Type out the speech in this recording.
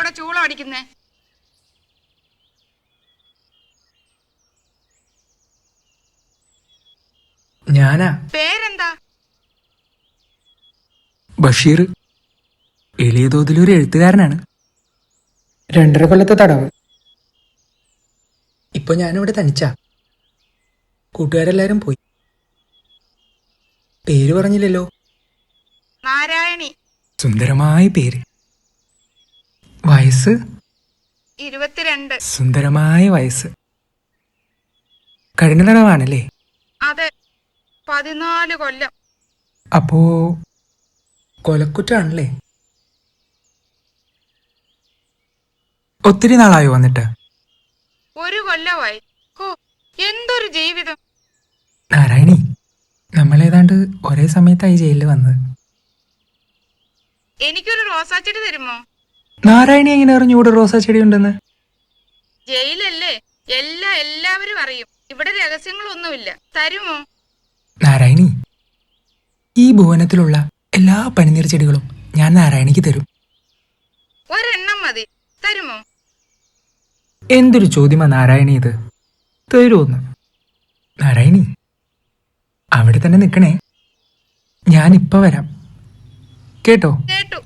അവിടെ ചൂളം അടിക്കുന്നേ? ഞാനാ. പേരെന്താ? ബഷീർ. എളിയ തോതിലൊരു എഴുത്തുകാരനാണ്. 2.5 കൊല്ലത്തെ തടവ്. ഇപ്പൊ ഞാനിവിടെ തനിച്ചാ. കൂട്ടുകാരെല്ലാരും പോയി. പേര് പറഞ്ഞില്ലല്ലോ. നാരായണി. സുന്ദരമായ പേര്. വയസ്സ് 22. സുന്ദരമായ വയസ്സ്. കഴിഞ്ഞ തടവാണല്ലേ? അതെ, 14 കൊല്ലം. അപ്പോ കൊലക്കുറ്റാണല്ലേ? ഒത്തിരി നാളായോ വന്നിട്ട്? 1 കൊല്ലമായി. ഹോ, എന്തൊരു ജീവിതം. നാരായണി, നമ്മളേതാണ്ട് ഒരേ സമയത്തായി ജയിലിൽ വന്നത്. എനിക്കൊരു റോസാച്ചെടി തരുമോ? നാരായണി എങ്ങനെ അറിഞ്ഞു ഇവിടെ റോസാ ചെടി ഉണ്ടെന്ന്? ജയിലല്ലേ, എല്ലാവരും അറിയും. ഇവിടെ രഹസ്യങ്ങളൊന്നുമില്ല. തരുമോ? നാരായണി, ഈ ഭുവനത്തിലുള്ള എല്ലാ പനിനീർ ചെടികളും ഞാൻ നാരായണിക്ക് തരും. ഒരെണ്ണം മതി. തരുമോ? എന്തൊരു ചോദ്യമാ നാരായണി ഇത്. തരുമോന്ന്? നാരായണി, അവിടെ തന്നെ നിൽക്കണേ. ഞാനിപ്പ വരാം കേട്ടോ? കേട്ടു.